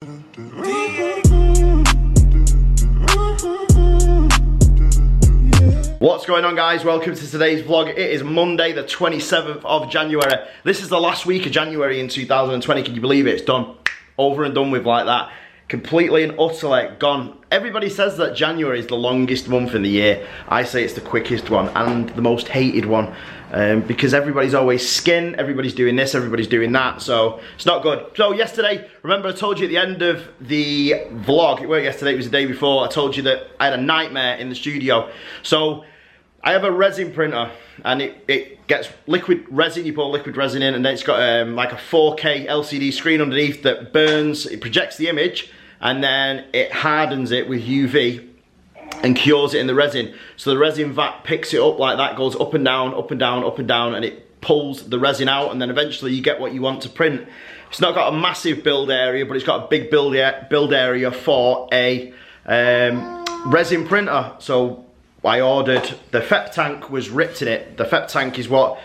What's going on, guys? Welcome to today's vlog. It is Monday the 27th of January. This is the last week of January in 2020. Can you believe it? It's done. Over and done with like that. Completely and utterly gone. Everybody says that January is the longest month in the year. I say it's the quickest one and the most hated one. Because everybody's always skin, everybody's doing this, everybody's doing that, so it's not good. So yesterday, remember I told you at the end of the vlog, it weren't yesterday, it was the day before, I told you that I had a nightmare in the studio. So I have a resin printer and it gets liquid resin, you put liquid resin in, and then it's got like a 4K LCD screen underneath that burns, it projects the image and then it hardens it with UV and cures it in the resin. So the resin vat picks it up like that, goes up and down, up and down, up and down, and it pulls the resin out, and then eventually you get what you want to print. It's not got a massive build area, but it's got a big build area for a resin printer. So I ordered, the FEP tank was ripped in it. The FEP tank is what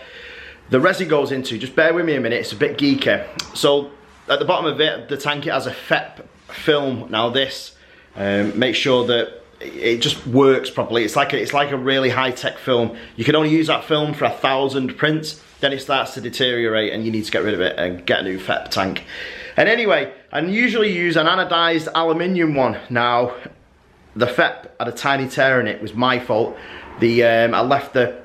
the resin goes into. Just bear with me a minute, it's a bit geeky. So at the bottom of it, the tank, it has a FEP film. Now this, make sure that it just works properly. It's like a really high-tech film. You can only use that film for 1,000 prints, then it starts to deteriorate and you need to get rid of it and get a new FEP tank. And anyway, I usually use an anodized aluminium one. Now, the FEP had a tiny tear in it. It was my fault. I left the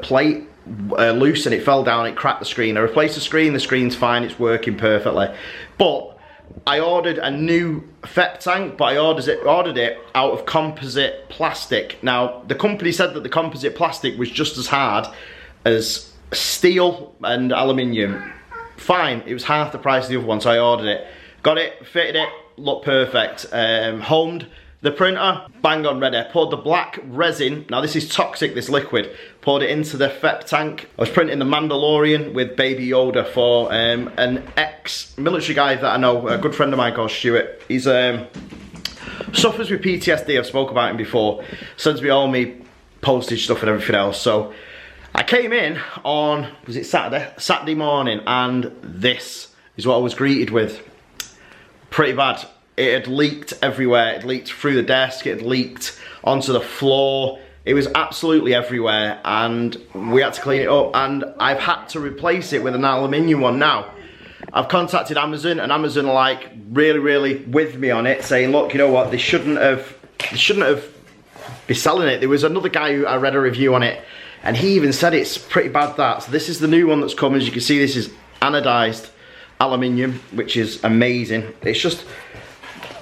plate loose and it fell down, it cracked the screen. I replaced the screen's fine, it's working perfectly. But I ordered a new FEP tank, but I ordered it out of composite plastic. Now, the company said that the composite plastic was just as hard as steel and aluminium. Fine, it was half the price of the other one, so I ordered it. Got it, fitted it, looked perfect. Homed the printer, bang on ready. I poured the black resin, now this is toxic, this liquid, poured it into the FEP tank. I was printing the Mandalorian with Baby Yoda for an ex-military guy that I know, a good friend of mine called Stuart. He's suffers with PTSD, I've spoke about him before, sends me all me postage stuff and everything else. So I came in on, was it Saturday? Saturday morning, and this is what I was greeted with. Pretty bad. It had leaked everywhere. It leaked through the desk, it had leaked onto the floor. It was absolutely everywhere and we had to clean it up, and I've had to replace it with an aluminium one now. I've contacted Amazon and Amazon are like really with me on it, saying look, you know what, they shouldn't have been selling it. There was another guy who I read a review on it and he even said it's pretty bad that. So this is the new one that's come. As you can see, this is anodized aluminium, which is amazing. It's just,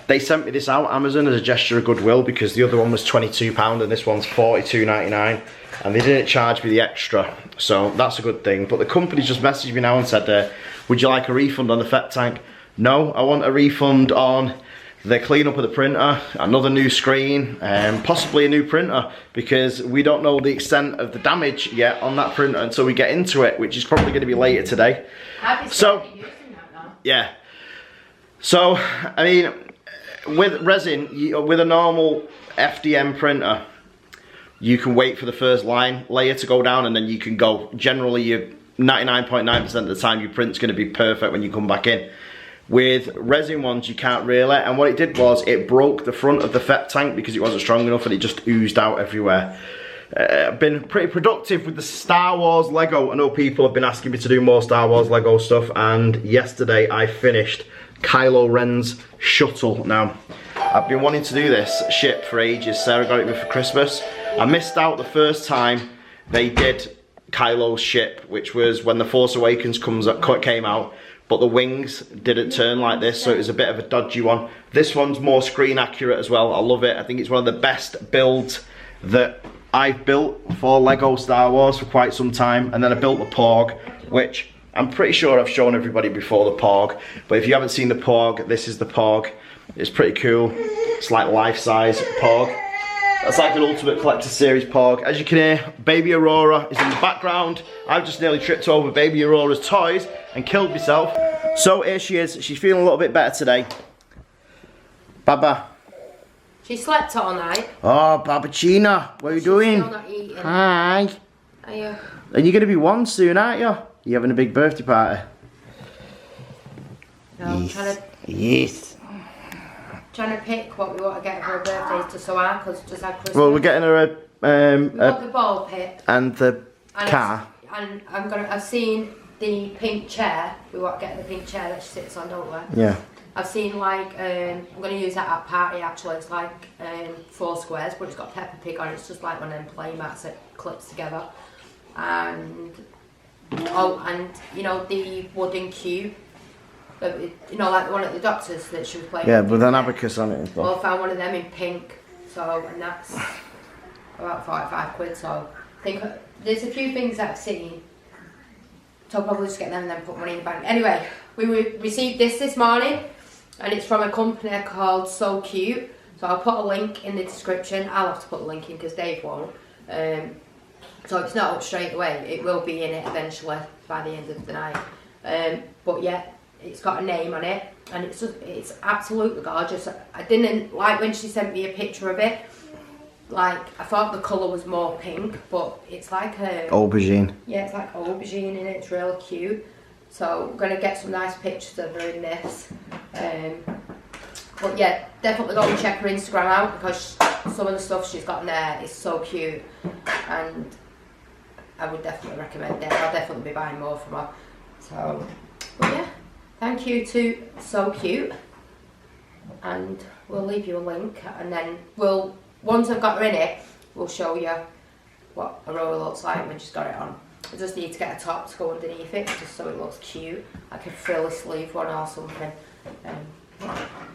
they sent me this out, Amazon, as a gesture of goodwill, because the other one was £22 and this one's $42.99, and they didn't charge me the extra, so that's a good thing. But the company just messaged me now and said, would you like a refund on the FEP tank? No, I want a refund on the cleanup of the printer, another new screen, possibly a new printer, because we don't know the extent of the damage yet on that printer until we get into it, which is probably going to be later today. So, yeah. So, I mean, with resin, with a normal FDM printer, you can wait for the first layer to go down and then you can go. Generally, you're 99.9% of the time your print's going to be perfect when you come back in. With resin ones, you can't really, and what it did was it broke the front of the FEP tank because it wasn't strong enough and it just oozed out everywhere. I've been pretty productive with the Star Wars Lego. I know people have been asking me to do more Star Wars Lego stuff, and yesterday I finished Kylo Ren's shuttle. Now, I've been wanting to do this ship for ages. Sarah got it me for Christmas. I missed out the first time they did Kylo's ship, which was when The Force Awakens came out, but the wings didn't turn like this, so it was a bit of a dodgy one. This one's more screen accurate as well. I love it. I think it's one of the best builds that I've built for Lego Star Wars for quite some time. And then I built the Porg, which I'm pretty sure I've shown everybody before, the Porg. But if you haven't seen the Porg, this is the Porg. It's pretty cool. It's like life-size Porg. That's like an Ultimate Collector Series Porg. As you can hear, Baby Aurora is in the background. I've just nearly tripped over Baby Aurora's toys and killed myself. So here she is. She's feeling a little bit better today. Baba. She slept all night. Oh, Babachina, what are you doing? Still not eating. Hi. Are you? And you're going to be one soon, aren't you? You're having a big birthday party. No, I'm trying to... Yes. trying to pick what we want to get for her birthday to Soar, because just had Christmas. Well, we're getting her we want the ball pit. And the car. I've seen the pink chair. We want to get the pink chair that she sits on, don't we? Yeah. I've seen like, I'm going to use that at party actually. It's like 4 squares, but it's got Peppa Pig on it. It's just like one of them play mats that clips together. And, oh, and you know, the wooden cube. You know, like the one at the doctor's that she was playing. Yeah, with an abacus on it and stuff. Well, I found one of them in pink. So, and that's about 45 quid. So, I think there's a few things that I've seen. So I'll probably just get them and then put money in the bank. Anyway, we received this morning. And it's from a company called So Cute. So I'll put a link in the description. I'll have to put a link in because Dave won't. So it's not up straight away. It will be in it eventually by the end of the night. But yeah, it's got a name on it. And it's absolutely gorgeous. I didn't like when she sent me a picture of it. Like, I thought the colour was more pink. But it's like a... aubergine. Yeah, it's like aubergine in it. It's real cute. So we're going to get some nice pictures of her in this. But yeah, definitely go and check her Instagram out because some of the stuff she's got in there is so cute. And I would definitely recommend it. I'll definitely be buying more from her. So, but yeah, thank you to So Cute. And we'll leave you a link. And then once I've got her in it, we'll show you what Aurora looks like when she's got it on. I just need to get a top to go underneath it, just so it looks cute. Like a frilly sleeve one or something.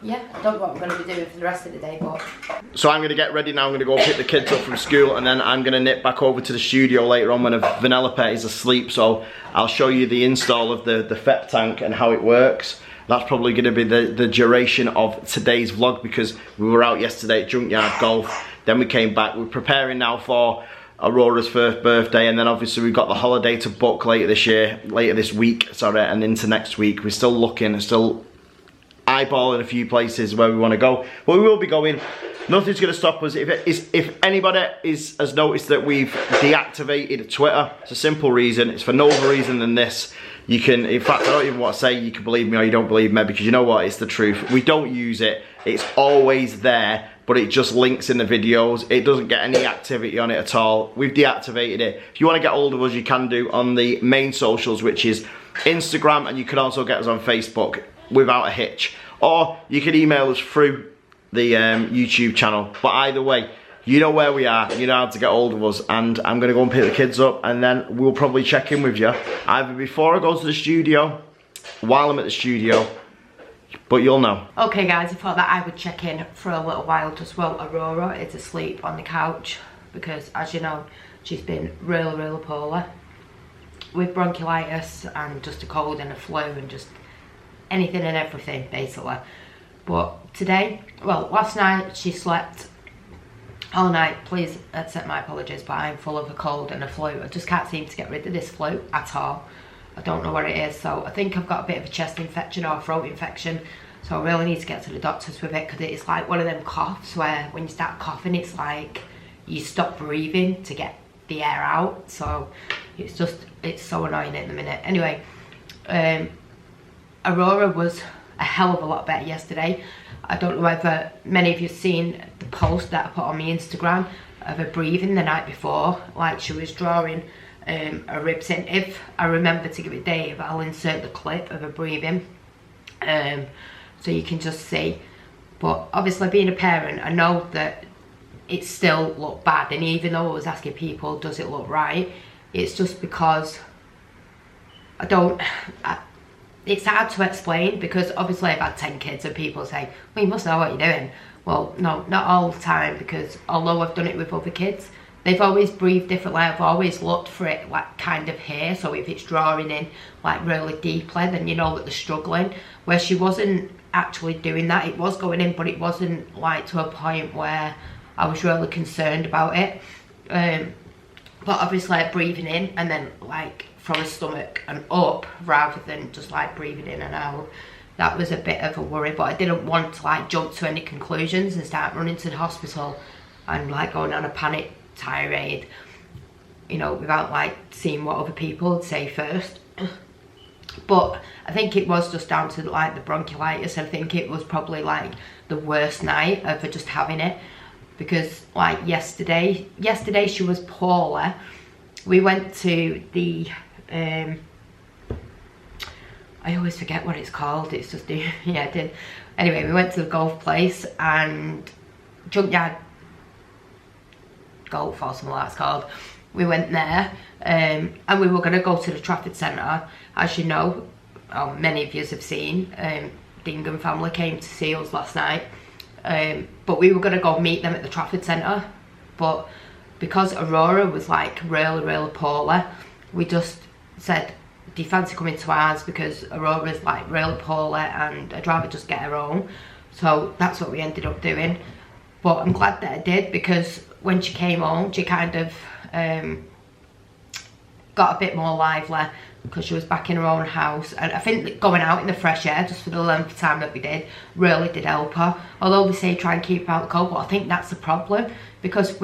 Yeah, I don't know what we're going to be doing for the rest of the day, but... So I'm going to get ready now. I'm going to go pick the kids up from school, and then I'm going to nip back over to the studio later on when Vanellope is asleep. So I'll show you the install of the FEP tank and how it works. That's probably going to be the duration of today's vlog, because we were out yesterday at Junkyard Golf. Then we came back. We're preparing now for Aurora's first birthday, and then obviously we've got the holiday to book later this week, and into next week. We're still looking, still eyeballing a few places where we want to go, but we will be going. Nothing's going to stop us. If anybody has noticed that we've deactivated Twitter, it's a simple reason. It's for no other reason than this. You can, in fact, I don't even want to say you can believe me or you don't believe me, because you know what, it's the truth. We don't use it. It's always there, but it just links in the videos. It doesn't get any activity on it at all. We've deactivated it. If you want to get hold of us, you can do on the main socials, which is Instagram, and you can also get us on Facebook without a hitch. Or you can email us through the YouTube channel. But either way, you know where we are, you know how to get hold of us, and I'm going to go and pick the kids up, and then we'll probably check in with you either before I go to the studio, while I'm at the studio, but you'll know. Okay guys, I thought that I would check in for a little while just while Aurora is asleep on the couch, because as you know, she's been really poorly with bronchiolitis and just a cold and a flu and just anything and everything basically. But today, well, last night she slept all night. Please accept my apologies, but I'm full of a cold and a flu. I just can't seem to get rid of this flu at all. I don't know what it is, so I think I've got a bit of a chest infection or a throat infection, so I really need to get to the doctors with it, because it's like one of them coughs where when you start coughing it's like you stop breathing to get the air out, so it's so annoying at the minute. Anyway, Aurora was a hell of a lot better yesterday. I don't know whether many of you have seen the post that I put on my Instagram of her breathing the night before, like she was drawing her ribs in. If I remember to give it Dave, I'll insert the clip of her breathing so you can just see. But obviously being a parent, I know that it still looked bad, and even though I was asking people, does it look right, it's just because it's hard to explain, because obviously I've had 10 kids and people say, well, you must know what you're doing. Well, no, not all the time, because although I've done it with other kids, they've always breathed differently. I've always looked for it like kind of here, so if it's drawing in like really deeply, then you know that they're struggling. Where she wasn't actually doing that, it was going in, but it wasn't like to a point where I was really concerned about it. But obviously breathing in and then like from her stomach and up, rather than just like breathing in and out, that was a bit of a worry. But I didn't want to like jump to any conclusions and start running to the hospital and like going on a panic tirade, you know, without like seeing what other people would say first. But I think it was just down to like the bronchiolitis. I think it was probably like the worst night of her just having it, because like yesterday she was poorly. We went to the I always forget what it's called. It's just yeah, I did. Anyway, we went to the golf place, and Junkyard Golf or something like that's called. We went there, and we were going to go to the Trafford Centre. As you know, many of you have seen, Dingham family came to see us last night, but we were going to go meet them at the Trafford Centre, but because Aurora was like really poorly, we just said, do you fancy coming to ours, because Aurora's like really poorly and I'd rather just get her home. So that's what we ended up doing. But I'm glad that I did, because when she came home, she kind of got a bit more lively, because she was back in her own house. And I think that going out in the fresh air, just for the length of time that we did, really did help her. Although they say try and keep her out the cold, but I think that's the problem, because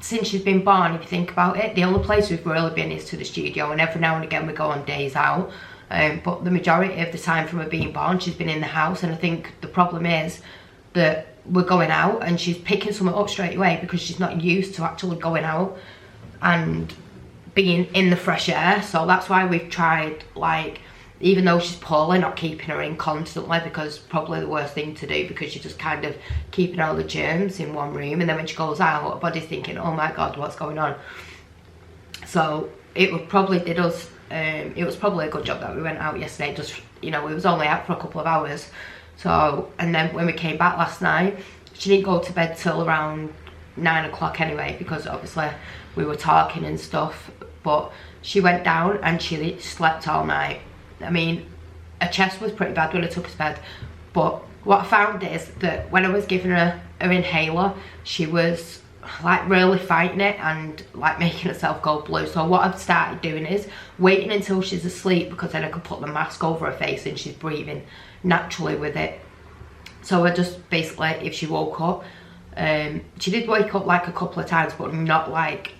since she's been born, if you think about it, the only place we've really been is to the studio, and every now and again we go on days out. But the majority of the time from her being born, she's been in the house. And I think the problem is that we're going out and she's picking something up straight away, because she's not used to actually going out and being in the fresh air. So that's why we've tried, like, even though she's poorly, not keeping her in constantly, because probably the worst thing to do, because you're just kind of keeping all the germs in one room, and then when she goes out, her body's thinking, oh my god, what's going on? So it probably did us, it was probably a good job that we went out yesterday. Just, you know, we was only out for a couple of hours. So, and then when we came back last night, she didn't go to bed till around 9 o'clock anyway, because obviously we were talking and stuff. But she went down and she slept all night. I mean, her chest was pretty bad when I took her to bed. But what I found is that when I was giving her inhaler, she was like really fighting it and like making herself go blue. So what I've started doing is waiting until she's asleep, because then I can put the mask over her face and she's breathing naturally with it. So I just basically, if she woke up, she did wake up like a couple of times, but not like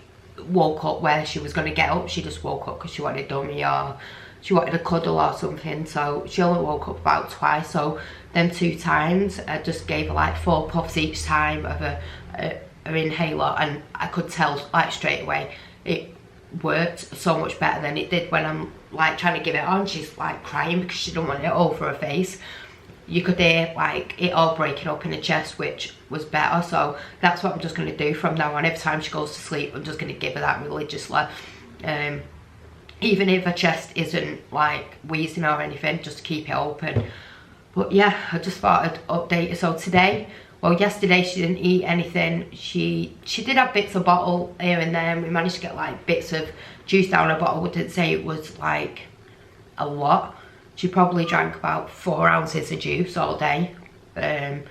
woke up where she was going to get up. She just woke up because she wanted a dummy or she wanted a cuddle or something. So she only woke up about twice. So them 2 times I just gave her like 4 puffs each time of her inhaler, and I could tell like straight away it worked so much better than it did when I'm like trying to give it on. She's like crying because she don't want it over her face. You could hear like it all breaking up in her chest, which was better. So that's what I'm just going to do from now on. Every time she goes to sleep, I'm just going to give her that religiously, even if her chest isn't like wheezing or anything, just to keep it open. But yeah, I just thought I'd update you. So today, well, yesterday she didn't eat anything. She did have bits of bottle here and there, and we managed to get like bits of juice down her bottle. I wouldn't say it was like a lot. She probably drank about 4 ounces of juice all day, and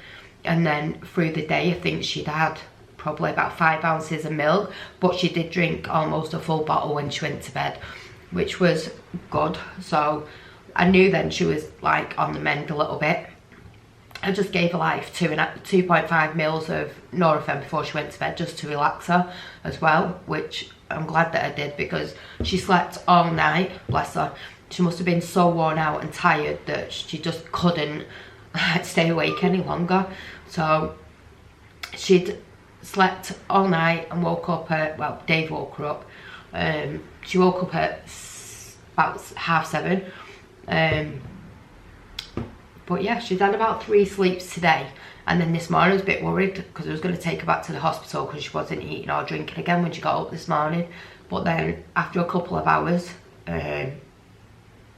then through the day I think she'd had probably about 5 ounces of milk, but she did drink almost a full bottle when she went to bed, which was good. So I knew then she was like on the mend a little bit. I just gave her like 2.5 mils of Nurofen before she went to bed, just to relax her as well, which I'm glad that I did, because she slept all night, bless her. She must have been so worn out and tired that she just couldn't stay awake any longer. So she'd slept all night and woke up at, well, Dave woke her up. She woke up at about 7:30. But yeah, she's had about 3 sleeps today. And then this morning I was a bit worried, because I was going to take her back to the hospital because she wasn't eating or drinking again when she got up this morning. But then after a couple of hours,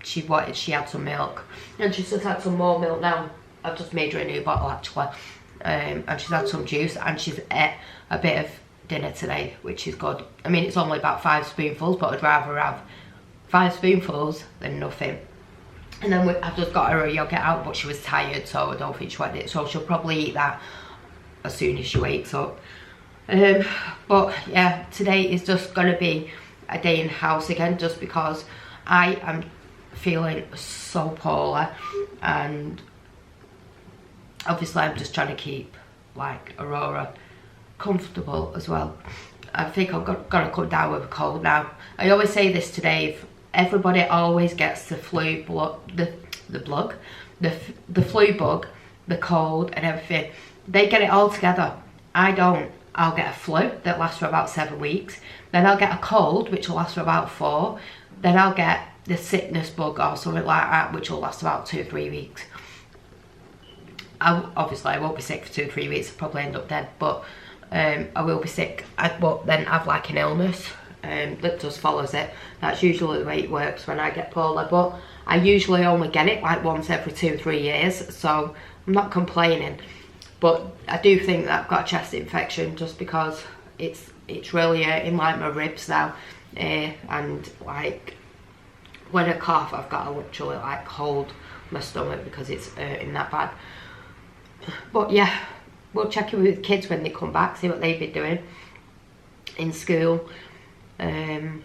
she had some milk, and she's just had some more milk now. I've just made her a new bottle actually, and she's had some juice, and she's ate a bit of dinner today, which is good. I mean, it's only about 5 spoonfuls, but I'd rather have 5 spoonfuls than nothing. And then I've just got her a yogurt out, but she was tired, so I don't think she wanted it, so she'll probably eat that as soon as she wakes up. But yeah, today is just going to be a day in the house again, just because I am feeling so poorly, and obviously I'm just trying to keep like Aurora comfortable as well. I think I've got to cut down with a cold now. I always say this to Dave everybody always gets the flu the flu bug, the cold and everything. They get it all together. I don't. I'll get a flu that lasts for about 7 weeks. Then I'll get a cold, which will last for about 4. Then I'll get the sickness bug or something like that, which will last about 2 or 3 weeks. Obviously, I won't be sick for 2 or 3 weeks. I'll probably end up dead, but I will be sick. But then have like an illness that just follows it. That's usually the way it works when I get poorly. But I usually only get it like once every 2 or 3 years, so I'm not complaining. But I do think that I've got a chest infection just because it's really in like my ribs now, and like when I cough, I've got to literally like hold my stomach because it's hurting that bad. But yeah, we'll check in with the kids when they come back, see what they've been doing in school, and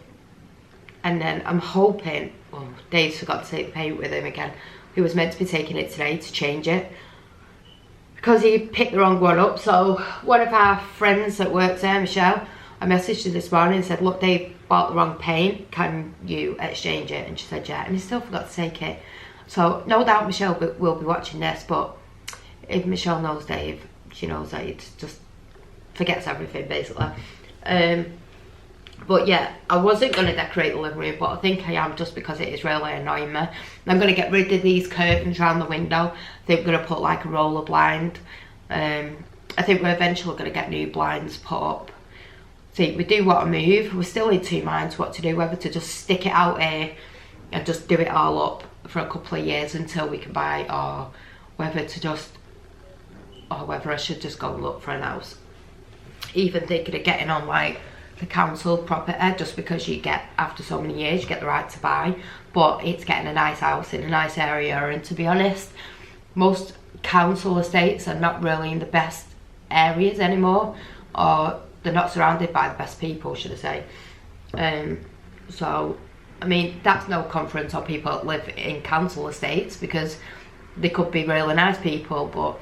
then I'm hoping. Well, Dave's forgot to take the paint with him again. He was meant to be taking it today to change it, because he picked the wrong one up. So one of our friends that works there, Michelle, I messaged her this morning and said, look, Dave bought the wrong paint, can you exchange it? And she said yeah, and he still forgot to take it. So no doubt Michelle will be watching this, but if Michelle knows Dave, she knows that he just forgets everything basically. But yeah, I wasn't going to decorate the living room, but I think I am, just because it is really annoying me. I'm going to get rid of these curtains around the window. I think we're going to put like a roller blind. I think we're eventually going to get new blinds put up. See, we do want to move. We're still in 2 minds what to do, whether to just stick it out here and just do it all up for a couple of years until we can buy, or whether I should just go and look for an house. Even thinking of getting on like the council property, just because you get, after so many years, you get the right to buy, but it's getting a nice house in a nice area. And to be honest, most council estates are not really in the best areas anymore, or they're not surrounded by the best people, should I say. So I mean, that's no conference on people that live in council estates, because they could be really nice people, but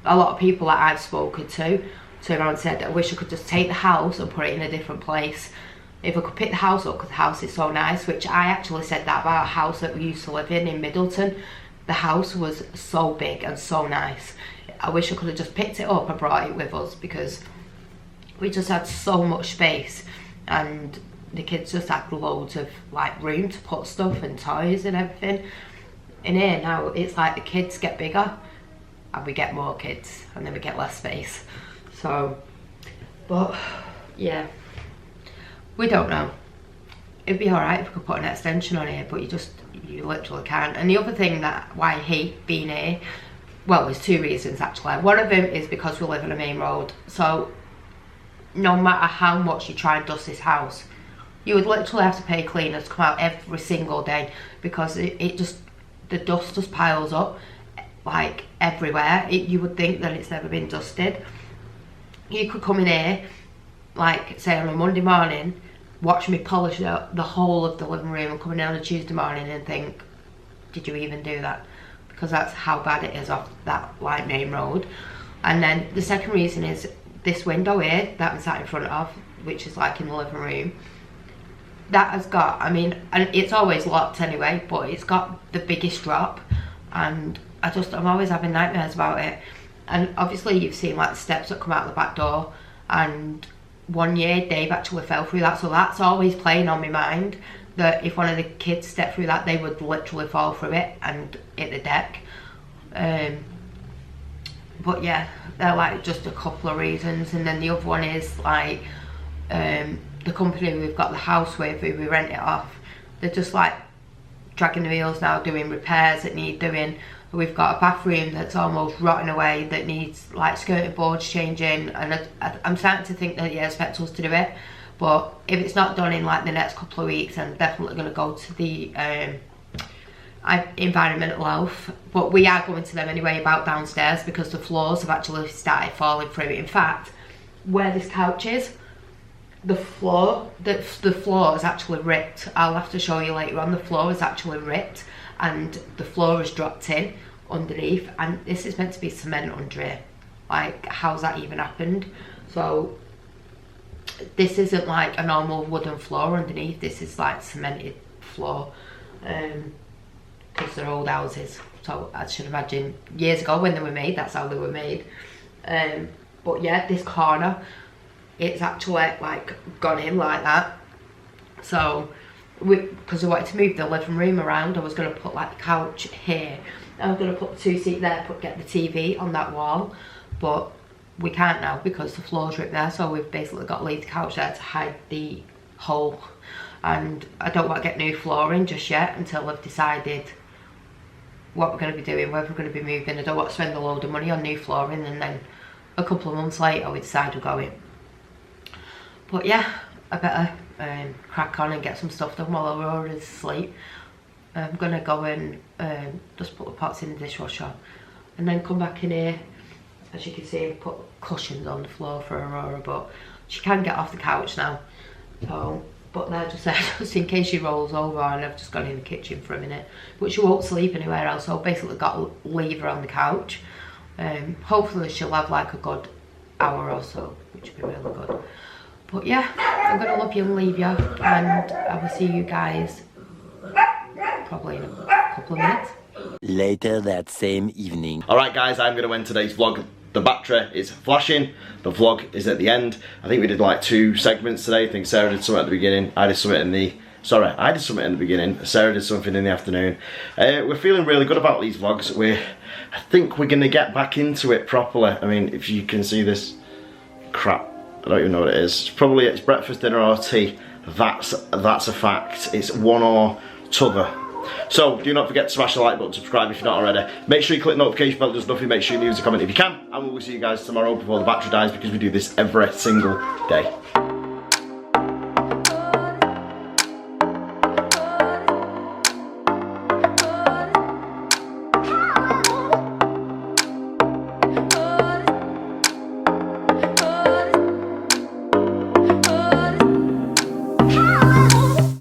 a lot of people that I've spoken to turned around and said, I wish I could just take the house and put it in a different place. If I could pick the house up, because the house is so nice, which I actually said that about a house that we used to live in Middleton. The house was so big and so nice. I wish I could have just picked it up and brought it with us, because we just had so much space, and the kids just had loads of like room to put stuff and toys and everything. In here now, it's like the kids get bigger and we get more kids, and then we get less space. So, but yeah, we don't know. It'd be alright if we could put an extension on here, but you literally can't. And the other thing that why I hate being here, well, there's 2 reasons actually. One of them is because we live on a main road, so no matter how much you try and dust this house, you would literally have to pay cleaners to come out every single day, because the dust just piles up like everywhere. You would think that it's never been dusted. You could come in here, like say on a Monday morning, watch me polish the whole of the living room, and come in on a Tuesday morning and think, did you even do that? Because that's how bad it is off that like main road. And then the second reason is this window here that I'm sat in front of, which is like in the living room. That has got, I mean, and it's always locked anyway, but it's got the biggest drop, and I'm always having nightmares about it. And obviously you've seen like the steps that come out the back door, and one year Dave actually fell through that, so that's always playing on my mind, that if one of the kids stepped through that, they would literally fall through it and hit the deck. But yeah, they're like just a couple of reasons. And then the other one is like the company we've got the house with, who we rent it off, they're just like dragging the wheels now, doing repairs that need doing. We've got a bathroom that's almost rotting away, that needs like skirting boards changing, and I'm starting to think that they expect us to do it. But if it's not done in like the next couple of weeks, I'm definitely going to go to the environmental health. But we are going to them anyway about downstairs, because the floors have actually started falling through. In fact, where this couch is, the floor is actually ripped. I'll have to show you later on. The floor is actually ripped, and the floor has dropped in underneath, and this is meant to be cement under it. Like, how's that even happened? So this isn't like a normal wooden floor underneath, this is like cemented floor, because they're old houses. So I should imagine years ago when they were made, that's how they were made. But yeah, this corner, it's actually like gone in like that. So because I wanted to move the living room around, I was going to put like the couch here. I was going to put the 2-seat there, get the TV on that wall, but we can't now because the floor's ripped there. So we've basically got to leave the couch there to hide the hole. And I don't want to get new flooring just yet until I've decided what we're going to be doing, whether we're going to be moving. I don't want to spend a load of money on new flooring and then a couple of months later we decide we're going. But yeah, I better crack on and get some stuff done while Aurora's asleep. I'm going to go and just put the pots in the dishwasher and then come back in here. As you can see, I've put cushions on the floor for Aurora, but she can get off the couch now. So, but they're just there just in case she rolls over, and I've just gone in the kitchen for a minute. But she won't sleep anywhere else, so I've basically got to leave her on the couch. Hopefully she'll have like a good hour or so, which would be really good. But yeah, I'm going to love you and leave you, and I will see you guys probably in a couple of minutes. Later that same evening. Alright guys, I'm going to end today's vlog. The battery is flashing, the vlog is at the end. I think we did like 2 segments today. I think Sarah did something at the beginning, I did something in the... Sorry, I did something in the beginning, Sarah did something in the afternoon. We're feeling really good about these vlogs. I think we're going to get back into it properly. I mean, if you can see this crap, I don't even know what it is. It's breakfast, dinner or tea. That's a fact. It's one or t'other. So do not forget to smash the like button, subscribe if you're not already. Make sure you click the notification bell, does nothing. Make sure you leave us a comment if you can. And we will see you guys tomorrow before the battery dies, because we do this every single day.